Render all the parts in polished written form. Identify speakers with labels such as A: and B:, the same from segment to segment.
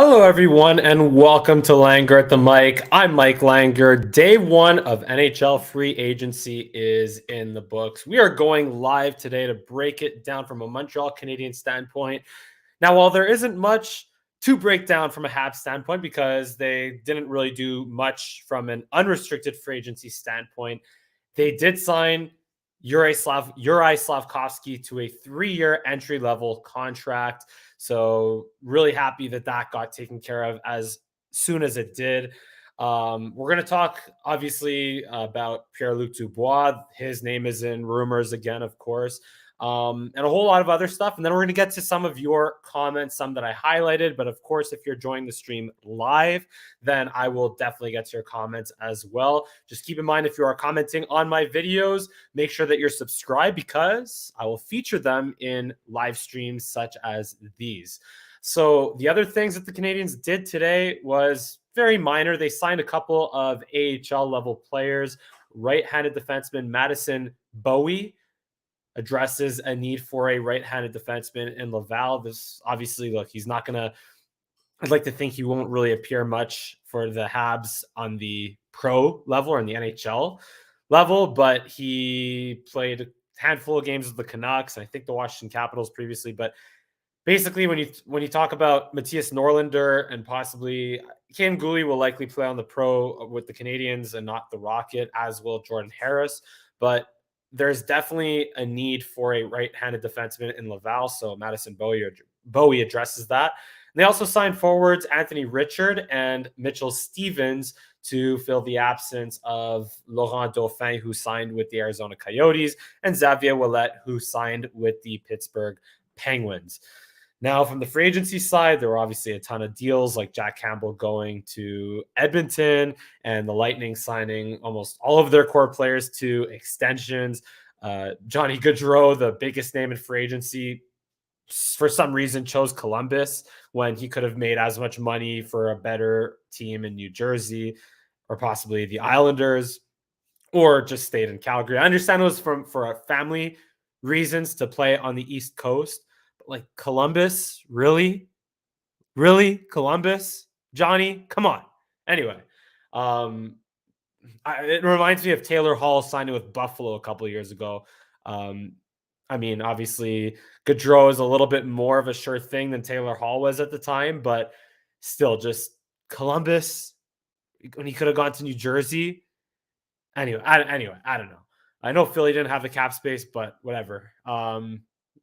A: Hello, everyone, and welcome to Langer at the Mic. I'm Mike Langer. Day one of NHL free agency is in the books. We are going live today to break it down from a Montreal Canadiens standpoint. Now, while there isn't much to break down from a Habs standpoint because they didn't really do much from an unrestricted free agency standpoint, they did sign Juraj Slafkovsky to a 3-year entry-level contract. So really happy that got taken care of as soon as it did. We're going to talk, obviously, about Pierre-Luc Dubois. His name is in rumors again, of course, and a whole lot of other stuff. And then we're going to get to some of your comments, some that I highlighted. But of course, if you're joining the stream live, then I will definitely get to your comments as well. Just keep in mind, if you are commenting on my videos, make sure that you're subscribed because I will feature them in live streams such as these. So the other things that the Canadiens did today was very minor. They signed a couple of AHL level players. Right-handed defenseman Madison Bowie addresses a need for a right-handed defenseman in Laval. This obviously, look, he's not going to, I'd like to think he won't really appear much for the Habs on the pro level or in the NHL level, but he played a handful of games with the Canucks, and I think the Washington Capitals previously. But basically, when you talk about Matthias Norlinder and possibly Ken Gooley will likely play on the pro with the Canadiens and not the Rocket, as will Jordan Harris. But there's definitely a need for a right-handed defenseman in Laval, so Madison Bowie addresses that. And they also signed forwards Anthony Richard and Mitchell Stevens to fill the absence of Laurent Dauphin, who signed with the Arizona Coyotes, and Xavier Ouellet, who signed with the Pittsburgh Penguins. Now, from the free agency side, there were obviously a ton of deals, like Jack Campbell going to Edmonton and the Lightning signing almost all of their core players to extensions. Johnny Gaudreau, the biggest name in free agency, for some reason chose Columbus when he could have made as much money for a better team in New Jersey or possibly the Islanders or just stayed in Calgary. I understand it was for family reasons to play on the East Coast. Like Columbus, really Columbus, Johnny, come on. Anyway, it reminds me of Taylor Hall signing with Buffalo a couple of years ago. I mean, obviously, Gaudreau is a little bit more of a sure thing than Taylor Hall was at the time, but still, just Columbus when he could have gone to New Jersey. Anyway, I don't know. I know Philly didn't have the cap space, but whatever.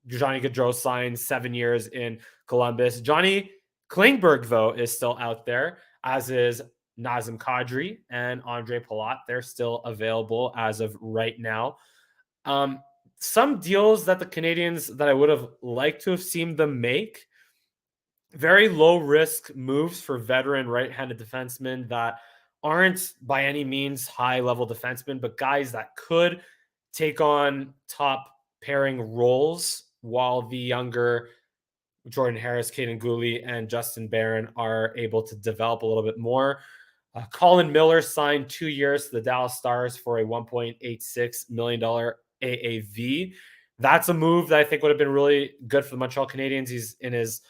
A: Johnny Gaudreau signed 7 years in Columbus. Johnny Klingberg, though, is still out there, as is Nazem Kadri and Andre Palat. They're still available as of right now. Some deals that the Canadiens that I would have liked to have seen them make, very low-risk moves for veteran right-handed defensemen that aren't by any means high-level defensemen, but guys that could take on top pairing roles while the younger Jordan Harris, Caden Gooley, and Justin Barron are able to develop a little bit more. Colin Miller signed 2 years to the Dallas Stars for a $1.86 million AAV. That's a move that I think would have been really good for the Montreal Canadiens. He's in his,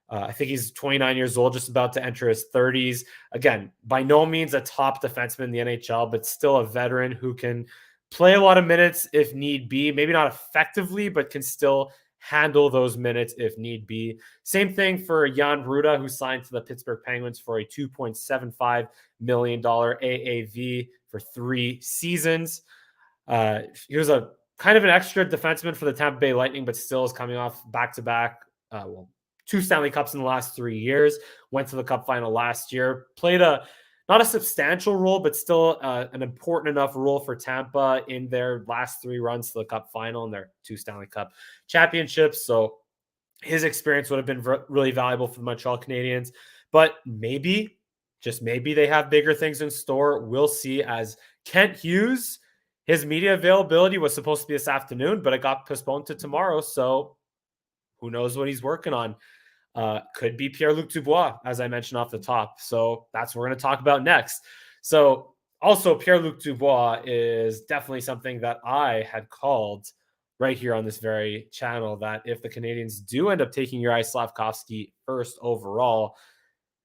A: I think he's 29 years old, just about to enter his 30s. Again, by no means a top defenseman in the NHL, but still a veteran who can play a lot of minutes if need be. Maybe not effectively, but can still handle those minutes if need be. Same thing for Jan Ruda, who signed to the Pittsburgh Penguins for a $2.75 million AAV for 3 seasons. He was a kind of an extra defenseman for the Tampa Bay Lightning, but still is coming off back-to-back, 2 Stanley Cups in the last 3 years. Went to the Cup final last year. Played not a substantial role, but still an important enough role for Tampa in their last 3 runs to the Cup final and their 2 Stanley Cup championships. So his experience would have been really valuable for the Montreal Canadiens. But maybe, just maybe, they have bigger things in store. We'll see. As Kent Hughes, his media availability was supposed to be this afternoon, but it got postponed to tomorrow. So who knows what he's working on. Could be Pierre-Luc Dubois, as I mentioned off the top. So that's what we're going to talk about next. So also Pierre-Luc Dubois is definitely something that I had called right here on this very channel, that if the Canadiens do end up taking Juraj Slafkovsky first overall,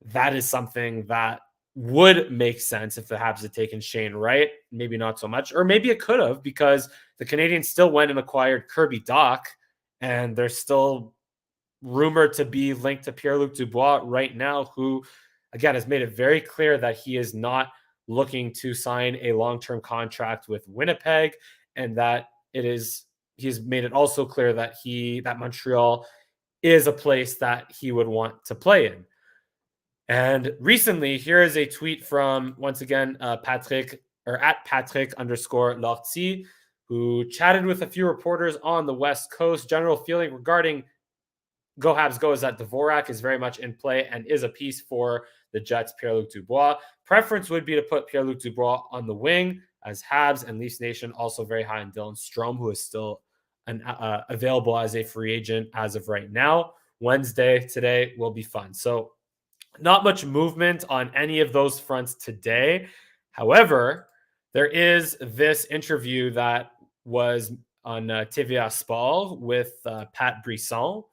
A: that is something that would make sense if the Habs had taken Shane Wright. Maybe not so much, or maybe it could have, because the Canadiens still went and acquired Kirby Dach, and they're still rumored to be linked to Pierre-Luc Dubois right now, who, again, has made it very clear that he is not looking to sign a long-term contract with Winnipeg, and that he's made it also clear that that Montreal is a place that he would want to play in. And recently, here is a tweet from, once again, Patrick, or at Patrick_Lortie, who chatted with a few reporters on the West Coast. General feeling regarding Go Habs Go is that Dvorak is very much in play and is a piece for the Jets' Pierre-Luc Dubois. Preference would be to put Pierre-Luc Dubois on the wing, as Habs and Leafs Nation also very high on Dylan Strome, who is still available as a free agent as of right now. Wednesday, today, will be fun. So not much movement on any of those fronts today. However, there is this interview that was on TVA Sport with Pat Brisson,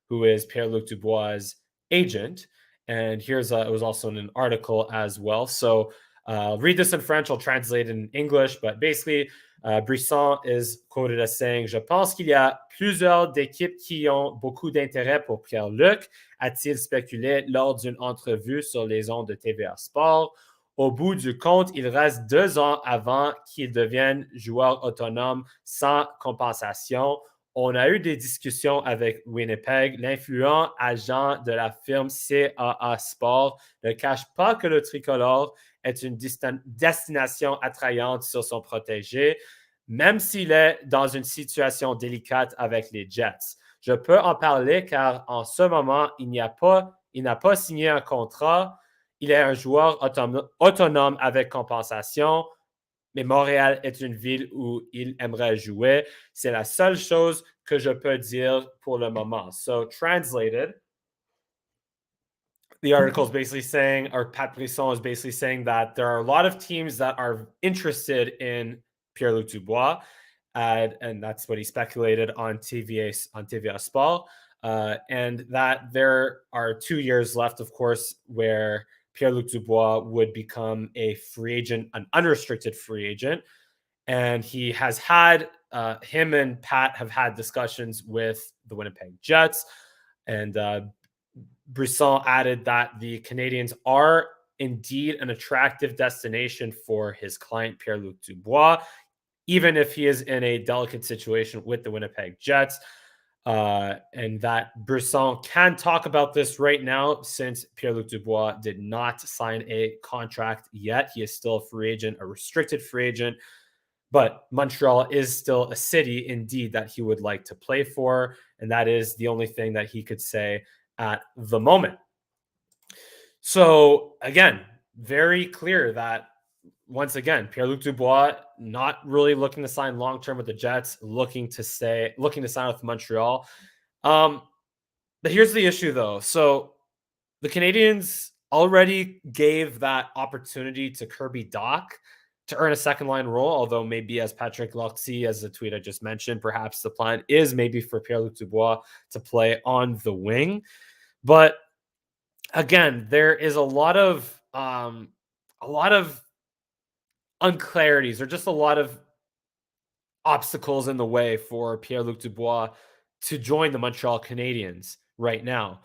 A: who is Pierre-Luc Dubois' agent. And it was also in an article as well. So I'll read this in French, I'll translate it in English, but basically, Brisson is quoted as saying, Je pense qu'il y a plusieurs d'équipes qui ont beaucoup d'intérêt pour Pierre-Luc, a-t-il spéculé lors d'une entrevue sur les ondes de TVA Sport. Au bout du compte, il reste 2 ans avant qu'il devienne joueur autonome sans compensation. On a eu des discussions avec Winnipeg. L'influent agent de la firme CAA Sport ne cache pas que le tricolore est une destination attrayante sur son protégé, même s'il est dans une situation délicate avec les Jets. Je peux en parler car en ce moment, il n'a pas signé un contrat. Il est un joueur autonome avec compensation, mais Montréal est une ville où il aimerait jouer. C'est la seule chose que je peux dire pour le moment. So, translated, the article is basically saying, or Pat Brisson is basically saying, that there are a lot of teams that are interested in Pierre-Luc Dubois, and that's what he speculated on TVA Sport, and that there are 2 years left, of course, where Pierre-Luc Dubois would become a free agent, an unrestricted free agent. And he has had, him and Pat have had discussions with the Winnipeg Jets. And Brisson added that the Canadiens are indeed an attractive destination for his client, Pierre-Luc Dubois, even if he is in a delicate situation with the Winnipeg Jets. And that Brisson can talk about this right now, since Pierre-Luc Dubois did not sign a contract yet. He is still a free agent, a restricted free agent, but Montreal is still a city indeed that he would like to play for. And that is the only thing that he could say at the moment. So again, very clear that, once again, Pierre-Luc Dubois not really looking to sign long-term with the Jets, looking to sign with Montreal. But here's the issue, though. So the Canadiens already gave that opportunity to Kirby Dach to earn a second-line role, although maybe, as Patrick Lortie, as the tweet I just mentioned, perhaps the plan is maybe for Pierre-Luc Dubois to play on the wing. But again, there is a lot of unclarities, or just a lot of obstacles in the way for Pierre-Luc Dubois to join the Montreal Canadiens right now.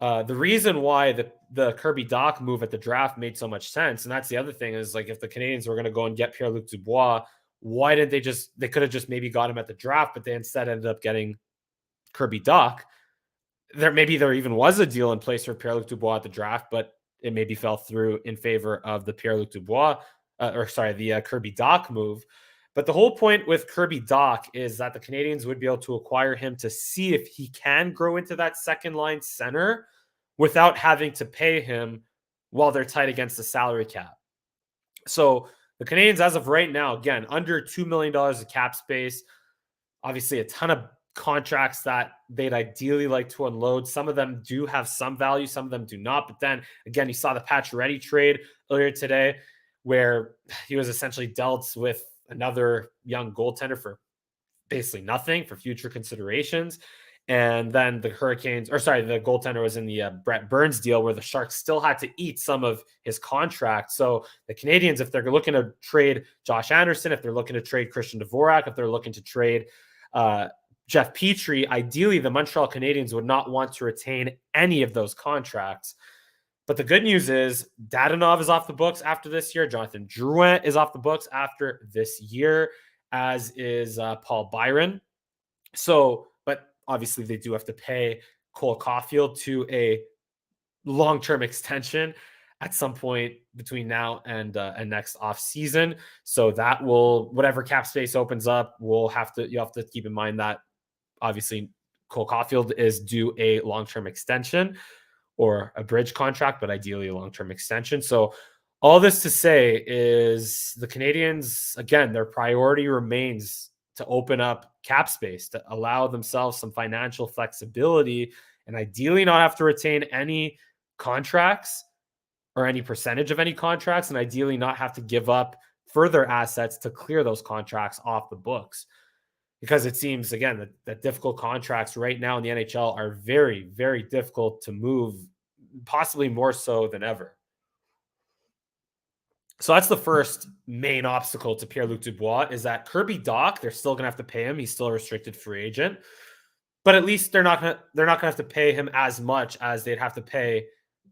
A: The reason why the Kirby Dach move at the draft made so much sense, and that's the other thing, is like, if the Canadiens were going to go and get Pierre-Luc Dubois, why didn't they could have just maybe got him at the draft, but they instead ended up getting Kirby Dach. Maybe there even was a deal in place for Pierre-Luc Dubois at the draft, but it maybe fell through in favor of the Pierre-Luc Dubois, the Kirby Dach move. But the whole point with Kirby Dach is that the Canadiens would be able to acquire him to see if he can grow into that second line center without having to pay him while they're tight against the salary cap. So the Canadiens, as of right now, again, under $2 million of cap space, obviously a ton of contracts that they'd ideally like to unload. Some of them do have some value, some of them do not. But then again, you saw the Pacioretty trade earlier today, where he was essentially dealt with another young goaltender for basically nothing, for future considerations. And then the goaltender was in the Brett Burns deal where the Sharks still had to eat some of his contract. So the Canadiens, if they're looking to trade Josh Anderson, if they're looking to trade Christian Dvorak, if they're looking to trade Jeff Petrie, ideally the Montreal Canadiens would not want to retain any of those contracts. But the good news is Dadonov is off the books after this year. Jonathan Drouin is off the books after this year, as is Paul Byron. So, but obviously they do have to pay Cole Caulfield to a long-term extension at some point between now and next off season. So that will, whatever cap space opens up, you'll have to keep in mind that obviously Cole Caulfield is due a long-term extension or a bridge contract, but ideally a long-term extension. So all this to say is the Canadiens, again, their priority remains to open up cap space, to allow themselves some financial flexibility and ideally not have to retain any contracts or any percentage of any contracts, and ideally not have to give up further assets to clear those contracts off the books. Because it seems, again, that difficult contracts right now in the NHL are very, very difficult to move, possibly more so than ever. So that's the first main obstacle to Pierre-Luc Dubois, is that Kirby Dach, they're still going to have to pay him. He's still a restricted free agent, but at least they're not going to have to pay him as much as they'd have to pay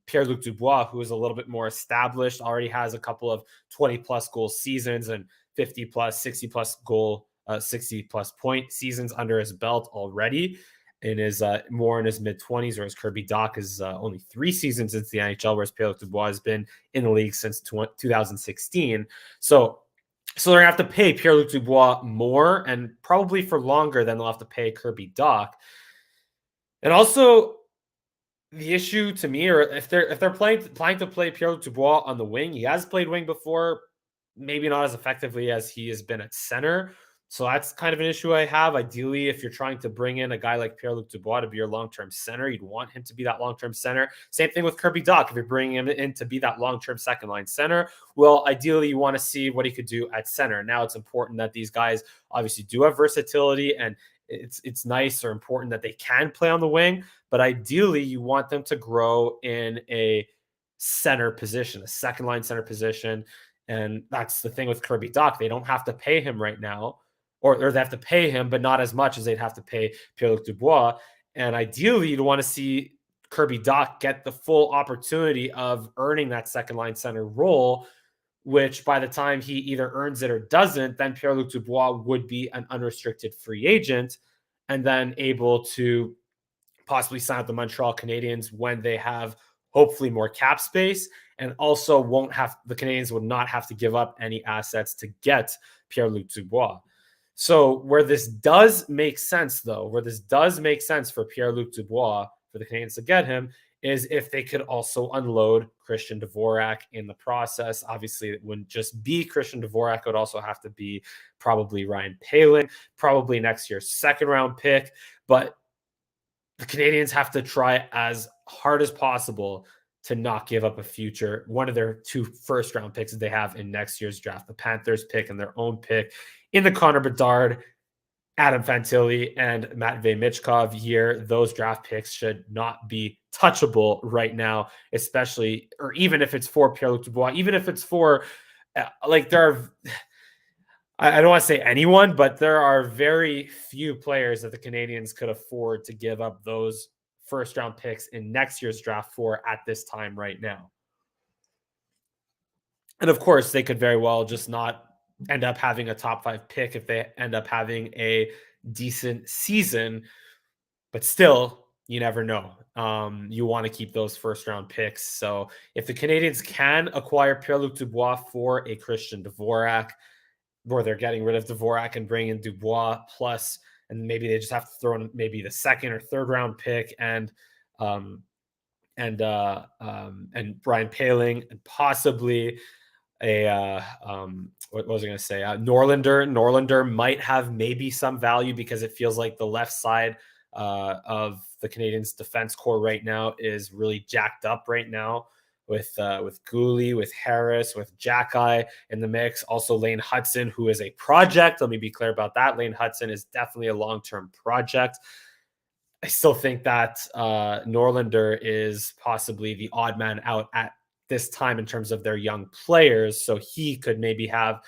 A: Pierre-Luc Dubois, who is a little bit more established, already has a couple of 20-plus goal seasons and 50-plus, 60-plus goal, 60-plus point seasons under his belt already. And is more in his mid-20s, whereas Kirby Dach is only 3 seasons into the NHL, whereas Pierre-Luc Dubois has been in the league since 2016. So they're going to have to pay Pierre-Luc Dubois more and probably for longer than they'll have to pay Kirby Dach. And also, the issue to me, or if they're planning to play Pierre-Luc Dubois on the wing, he has played wing before, maybe not as effectively as he has been at center. So that's kind of an issue I have. Ideally, if you're trying to bring in a guy like Pierre-Luc Dubois to be your long-term center, you'd want him to be that long-term center. Same thing with Kirby Dach. If you're bringing him in to be that long-term second-line center, well, ideally, you want to see what he could do at center. Now, it's important that these guys obviously do have versatility, and it's nice or important that they can play on the wing. But ideally, you want them to grow in a center position, a second-line center position. And that's the thing with Kirby Dach. They don't have to pay him right now. Or they have to pay him, but not as much as they'd have to pay Pierre-Luc Dubois. And ideally, you'd want to see Kirby Dach get the full opportunity of earning that second-line center role, which by the time he either earns it or doesn't, then Pierre-Luc Dubois would be an unrestricted free agent and then able to possibly sign with the Montreal Canadiens when they have hopefully more cap space, and also the Canadiens would not have to give up any assets to get Pierre-Luc Dubois. So where this does make sense for Pierre-Luc Dubois, for the Canadiens to get him, is if they could also unload Christian Dvorak in the process. Obviously, it wouldn't just be Christian Dvorak. It would also have to be probably Ryan Poehling, probably next year's second-round pick. But the Canadiens have to try as hard as possible to not give up one of their 2 first-round picks that they have in next year's draft, the Panthers pick and their own pick in the Connor Bedard, Adam Fantilli, and Matvei Michkov year. Those draft picks should not be touchable right now, especially, or even if it's for Pierre-Luc Dubois, even if it's for, I don't want to say anyone, but there are very few players that the Canadiens could afford to give up those first-round picks in next year's draft for at this time right now. And of course, they could very well just not end up having a top 5 pick if they end up having a decent season, but still, you never know. You want to keep those first-round picks. So if the Canadiens can acquire Pierre-Luc Dubois for a Christian Dvorak, where they're getting rid of Dvorak and bring in Dubois plus, and maybe they just have to throw in maybe the second or third round pick and Brian Poehling and possibly what was I going to say? Norlinder. Norlinder might have maybe some value because it feels like the left side of the Canadiens defense core right now is really jacked up right now with Gooley, with Harris, with Jack-Eye in the mix. Also Lane Hudson, who is a project. Let me be clear about that. Lane Hudson is definitely a long-term project. I still think that Norlinder is possibly the odd man out at this time in terms of their young players. So he could maybe have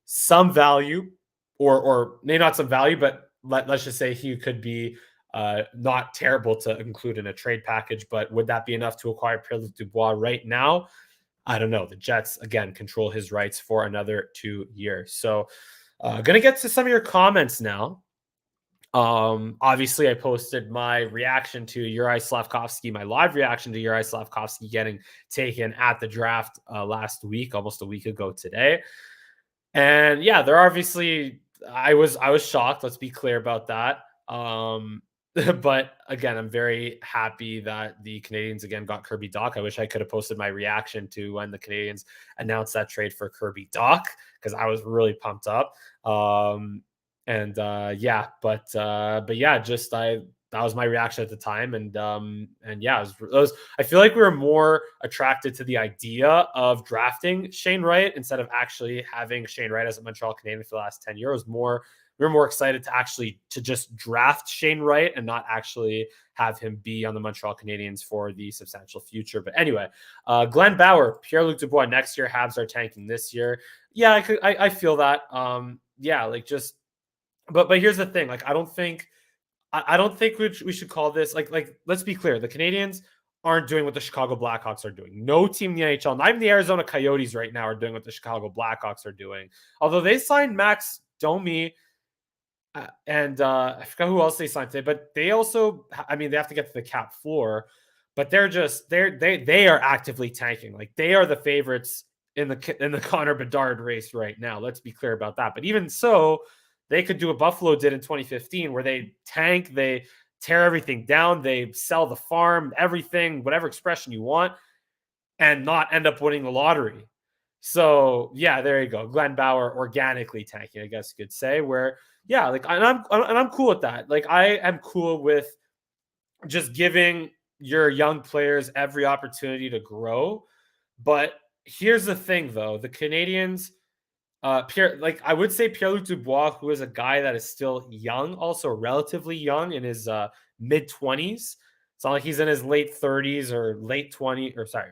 A: some value, or maybe not some value, but let's just say he could be not terrible to include in a trade package. But would that be enough to acquire Pierre-Luc Dubois right now? I don't know. The Jets, again, control his rights for another 2 years. So, going to get to some of your comments now. Obviously, I posted my reaction to Juraj Slafkovsky, my live reaction to Juraj Slafkovsky getting taken at the draft last week, almost a week ago today. And yeah, there are obviously I was shocked. Let's be clear about that. But again, I'm very happy that the Canadiens again got Kirby Dach. I wish I could have posted my reaction to when the Canadiens announced that trade for Kirby Dach because I was really pumped up. And yeah, but yeah, just that was my reaction at the time, and yeah, I feel like we were more attracted to the idea of drafting Shane Wright instead of actually having Shane Wright as a Montreal Canadian for the last 10 years. We were more excited to just draft Shane Wright and not actually have him be on the Montreal Canadiens for the substantial future. But anyway, Glenn Bauer, Pierre-Luc Dubois next year. Habs are tanking this year. Yeah, I feel that. Yeah, like just. But here's the thing. Like, I don't think we should call this like. Let's be clear. The Canadiens aren't doing what the Chicago Blackhawks are doing. No team in the NHL, not even the Arizona Coyotes right now, are doing what the Chicago Blackhawks are doing. Although they signed Max Domi. And I forgot who else they signed today, but they also, I mean, they have to get to the cap floor, but they are actively tanking. Like, they are the favorites in the Connor Bedard race right now. Let's be clear about that. But even so, they could do what Buffalo did in 2015, where they tank, they tear everything down, they sell the farm, everything, whatever expression you want, and not end up winning the lottery. So yeah, there you go. Glenn Bauer organically tanking, I guess you could say. Where yeah, like, and I'm cool with that. Like, I am cool with just giving your young players every opportunity to grow. But here's the thing, though: the Canadiens, I would say Pierre-Luc Dubois, who is a guy that is still young, also relatively young in his mid-20s. It's not like he's in his late 30s or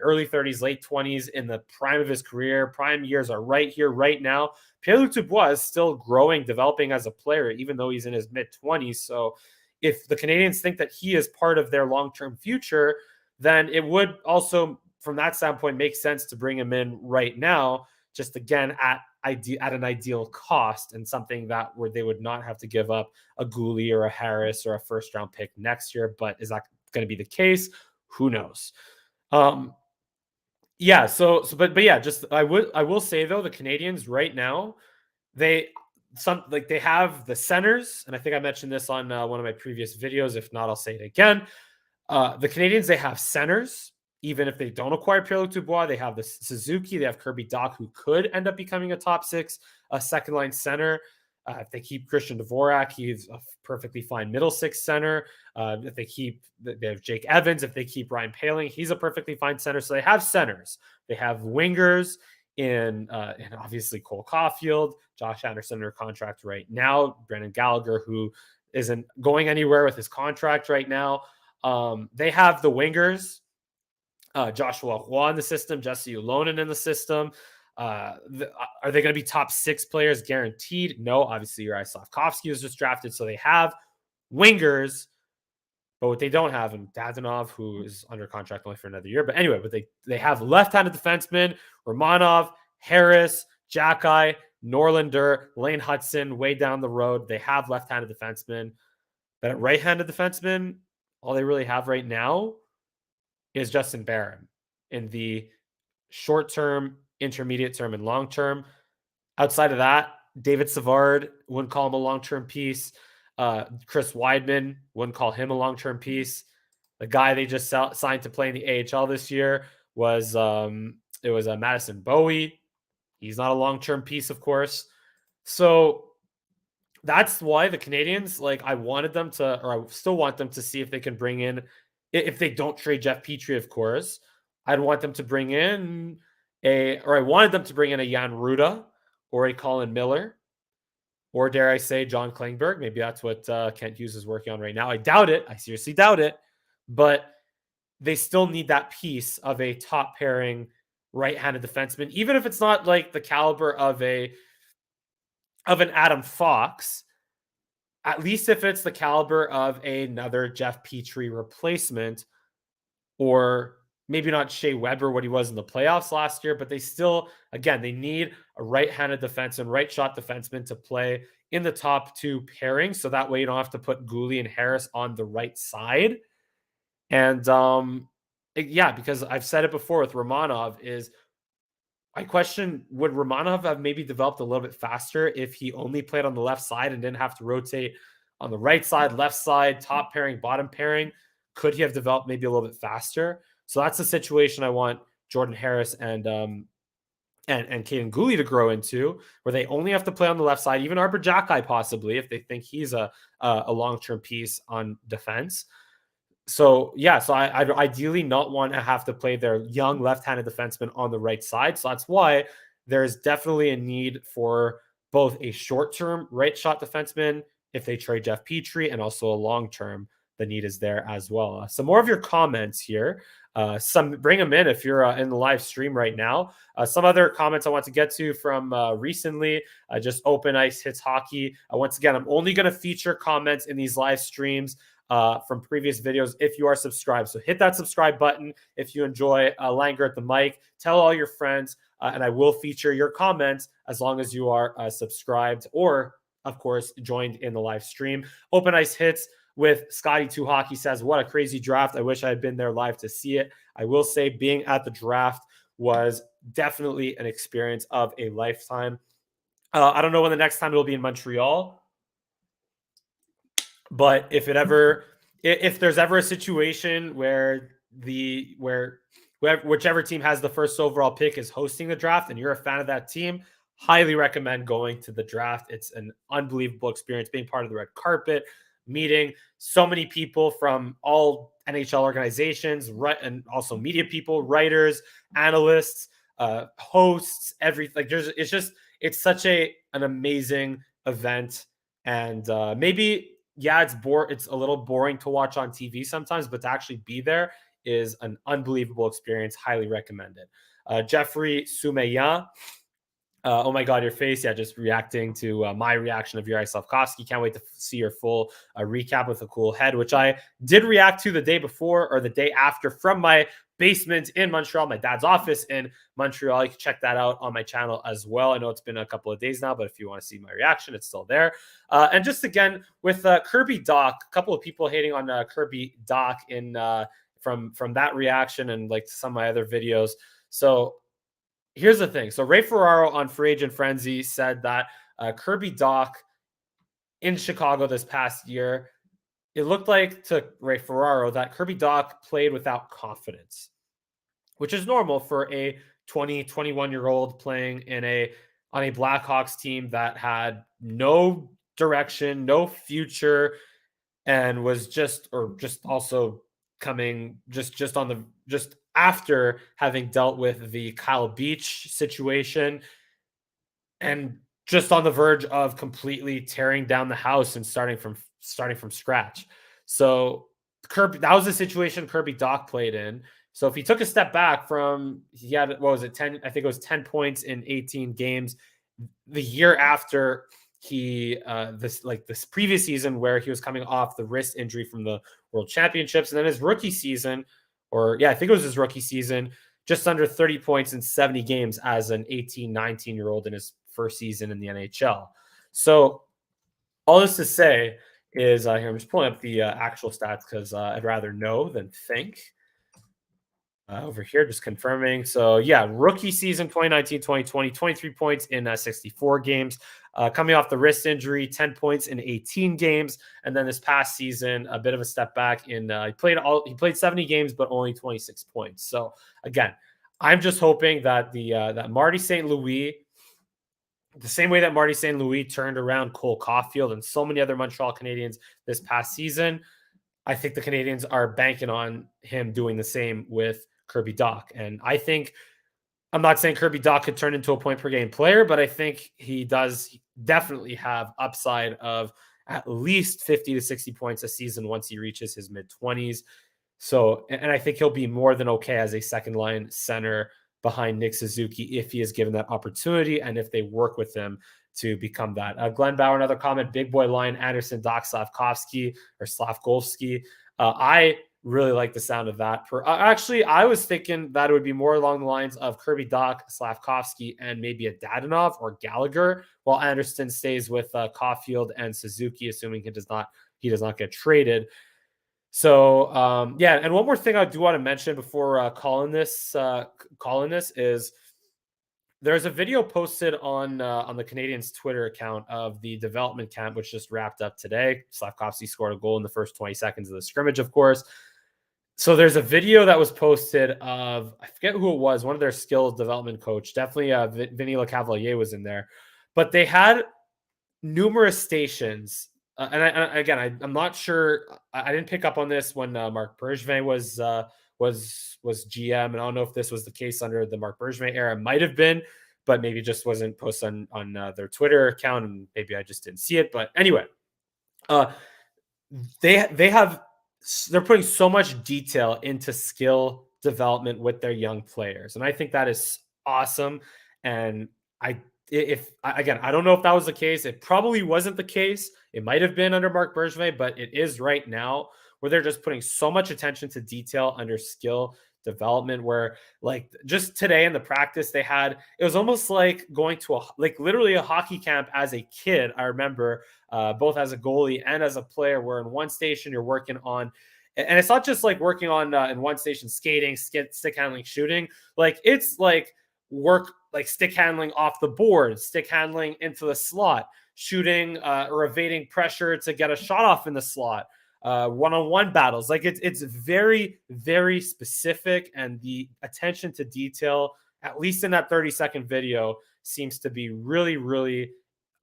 A: early 30s, late 20s in the prime of his career. Prime years are right here, right now. Pierre-Luc Dubois is still growing, developing as a player, even though he's in his mid-20s. So if the Canadiens think that he is part of their long-term future, then it would also, from that standpoint, make sense to bring him in right now, just again at an ideal cost, and something that where they would not have to give up a Gouli or a Harris or a first round pick next year. But is that going to be the case? Who knows? Yeah. But yeah, just I will say, though, the Canadiens right now, they have the centers, and I think I mentioned this on one of my previous videos. If not, I'll say it again. The Canadiens, they have centers. Even if they don't acquire Pierre-Luc Dubois, they have the Suzuki, they have Kirby Dach, who could end up becoming a top six, second line center. If they keep Christian Dvorak, he's a perfectly fine middle six center. If they have Jake Evans. If they keep Ryan Poehling, he's a perfectly fine center. So they have centers. They have wingers in obviously Cole Caulfield, Josh Anderson under contract right now, Brendan Gallagher, who isn't going anywhere with his contract right now. They have the wingers. Joshua Roy in the system, Jesse Ulonen in the system. Are they going to be top six players guaranteed? No, obviously Juraj Slafkovsky was just drafted, so they have wingers. But what they don't have, and Dadonov, who is under contract only for another year. But anyway, they have left-handed defensemen, Romanov, Harris, Jacky, Norlinder, Lane Hudson, way down the road. They have left-handed defensemen. But at right-handed defensemen, all they really have right now is Justin Barron in the short term, intermediate term, and long term. Outside of that, David Savard, wouldn't call him a long term piece. Chris Weidman, wouldn't call him a long term piece. The guy they just signed to play in the AHL this year was Madison Bowie. He's not a long term piece, of course. So that's why the Canadiens, like, I still want them to see if they can bring in, if they don't trade Jeff Petrie, of course, I wanted them to bring in a Jan Ruda or a Colin Miller. or dare I say John Klingberg. Maybe that's what Kent Hughes is working on right now. I doubt it. I seriously doubt it. But they still need that piece of a top pairing right-handed defenseman, even if it's not like the caliber of an Adam Fox. At least if it's the caliber of another Jeff Petrie replacement, or maybe not Shea Weber, what he was in the playoffs last year, but they still, again, they need a right-handed defenseman, right shot defenseman to play in the top two pairings. So that way you don't have to put Gouli and Harris on the right side. And yeah, because I've said it before with Romanov, is I question, would Romanov have maybe developed a little bit faster if he only played on the left side and didn't have to rotate on the right side, left side, top pairing, bottom pairing? Could he have developed maybe a little bit faster? So that's the situation I want Jordan Harris and Caden Gouli to grow into, where they only have to play on the left side, even Arbor Jacki possibly, if they think he's a long-term piece on defense. So yeah, so I'd ideally not want to have to play their young left-handed defenseman on the right side. So that's why there's definitely a need for both a short-term right shot defenseman if they trade Jeff Petrie, and also a long-term. The need is there as well. Some more of your comments here. Some bring them in if you're in the live stream right now. Some other comments I want to get to from recently. Just Open Ice Hits Hockey. Once again, I'm only going to feature comments in these live streams from previous videos if you are subscribed. So hit that subscribe button if you enjoy Langer at the mic. Tell all your friends, and I will feature your comments as long as you are subscribed or, of course, joined in the live stream. Open Ice Hits with Scotty2 Hockey says, what a crazy draft. I wish I had been there live to see it. I will say being at the draft was definitely an experience of a lifetime. I don't know when the next time it will be in Montreal, but if there's ever a situation where whichever team has the first overall pick is hosting the draft and you're a fan of that team, highly recommend going to the draft. It's an unbelievable experience being part of the red carpet, meeting so many people from all NHL organizations, and also media people, writers, analysts, hosts, everything. It's such an amazing event. And maybe, yeah, it's a little boring to watch on TV sometimes, but to actually be there is an unbelievable experience. Highly recommended. Jeffrey Soumeyan. Oh my God, your face. Yeah, just reacting to my reaction of Juraj Slafkovsky. Can't wait to see your full recap with a cool head, which I did react to the day before or the day after from my basement in Montreal, my dad's office in Montreal. You can check that out on my channel as well. I know it's been a couple of days now, but if you want to see my reaction, it's still there. And just again, with Kirby Dach, a couple of people hating on Kirby Dach from that reaction and like some of my other videos. So here's the thing. So Ray Ferraro on Free Agent Frenzy said that Kirby Dach in Chicago this past year, it looked like to Ray Ferraro that Kirby Dach played without confidence, which is normal for a 20, 21-year-old playing on a Blackhawks team that had no direction, no future, and was just after having dealt with the Kyle Beach situation and just on the verge of completely tearing down the house and starting from scratch. So that was the situation Kirby Dach played in. So if he took a step back he had, 10, I think it was 10 points in 18 games the year after this previous season where he was coming off the wrist injury from the World Championships. And then his rookie season, I think it was his rookie season, just under 30 points in 70 games as an 18, 19-year-old in his first season in the NHL. So all this to say is, here, I'm just pulling up the actual stats because I'd rather know than think. Over here, just confirming. So yeah, rookie season 2019-2020, 23 points in 64 games. Coming off the wrist injury, 10 points in 18 games. And then this past season, a bit of a step back he played 70 games, but only 26 points. So again, I'm just hoping that that Marty St. Louis, the same way that Marty St. Louis turned around Cole Caulfield and so many other Montreal Canadiens this past season, I think the Canadiens are banking on him doing the same with Kirby Dach. And I'm not saying Kirby Dach could turn into a point per game player, but I think he does definitely have upside of at least 50 to 60 points a season once he reaches his mid-20s. So, and I think he'll be more than okay as a second line center behind Nick Suzuki if he is given that opportunity and if they work with him to become that. Glenn Bauer, another comment, big boy line, Anderson, Doc, Slafkovsky, or Slafkovsky. I really like the sound of that. Actually, I was thinking that it would be more along the lines of Kirby Doc, Slafkovsky, and maybe a Dadonov or Gallagher, while Anderson stays with Caulfield and Suzuki, assuming he does not get traded. So yeah, and one more thing I do want to mention before calling this is there's a video posted on the Canadiens Twitter account of the development camp, which just wrapped up today. Slafkovsky scored a goal in the first 20 seconds of the scrimmage, of course. So there's a video that was posted of, I forget who it was, one of their skills development coach, definitely Vinny Lecavalier was in there, but they had numerous stations. I'm not sure. I didn't pick up on this when Marc Bergevin was GM, and I don't know if this was the case under the Marc Bergevin era. It might have been, but maybe just wasn't posted on their Twitter account, and maybe I just didn't see it. But anyway, they're putting so much detail into skill development with their young players, and I think that is awesome. And I don't know if that was the case. It probably wasn't the case. It might have been under Marc Bergevin, but it is right now, where they're just putting so much attention to detail under skill development, where like just today in the practice they had, it was almost like going to literally a hockey camp as a kid. I remember both as a goalie and as a player, where in one station you're working on, and it's not just like working on in one station skating, stick handling, shooting. Like it's like work like stick handling off the board, stick handling into the slot, shooting or evading pressure to get a shot off in the slot, one-on-one battles. Like it's very, very specific, and the attention to detail, at least in that 30-second video, seems to be really, really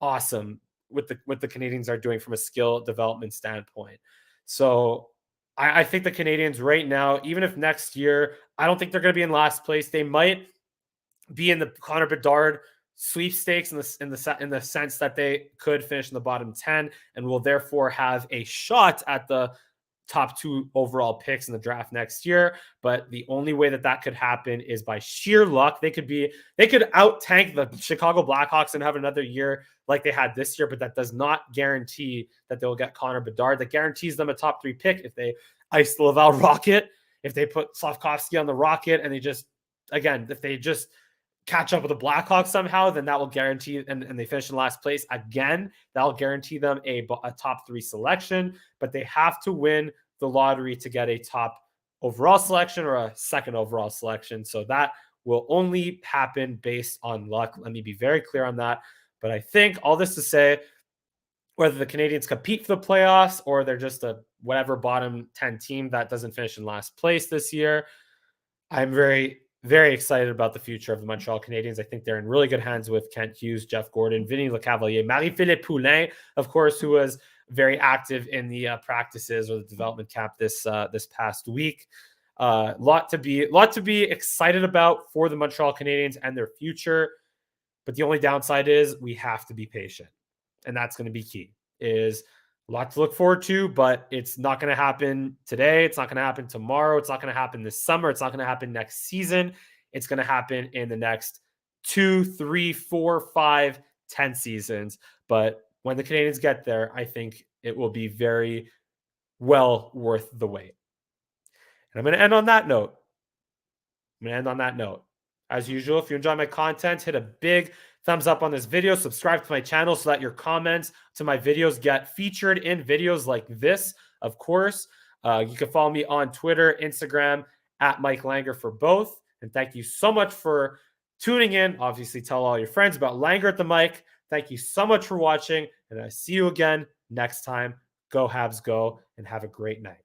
A: awesome with what the Canadiens are doing from a skill development standpoint. So I think the Canadiens right now, even if next year, I don't think they're going to be in last place. They might be in the Connor Bedard sweepstakes in the sense that they could finish in the bottom 10 and will therefore have a shot at the top 2 overall picks in the draft next year. But the only way that could happen is by sheer luck. They could out tank the Chicago Blackhawks and have another year like they had this year, but that does not guarantee that they'll get Connor Bedard. That guarantees them a top 3 pick if they ice the Laval Rocket, if they put Slafkovsky on the Rocket, and if they just catch up with the Blackhawks somehow, then that will guarantee, and they finish in last place again, that'll guarantee them a top 3 selection. But they have to win the lottery to get a top overall selection or a second overall selection. So that will only happen based on luck. Let me be very clear on that. But I think all this to say, whether the Canadiens compete for the playoffs or they're just a whatever bottom 10 team that doesn't finish in last place this year, I'm very, very excited about the future of the Montreal Canadiens. I think they're in really good hands with Kent Hughes, Jeff Gordon, Vinny Lecavalier, Marie-Philippe Poulin, of course, who was very active in the practices or the development camp this past week. Lot to be excited about for the Montreal Canadiens and their future. But the only downside is we have to be patient, and that's going to be key. Is a lot to look forward to, but it's not going to happen today. It's not going to happen tomorrow. It's not going to happen this summer. It's not going to happen next season. It's going to happen in the next 2, 3, 4, 5, 10 seasons. But when the Canadiens get there, I think it will be very well worth the wait. And I'm going to end on that note. As usual, if you enjoy my content, hit a big thumbs up on this video, subscribe to my channel so that your comments to my videos get featured in videos like this, of course. You can follow me on Twitter, Instagram, at Mike Langer for both. And thank you so much for tuning in. Obviously, tell all your friends about Langer at the mic. Thank you so much for watching, and I see you again next time. Go Habs, go, and have a great night.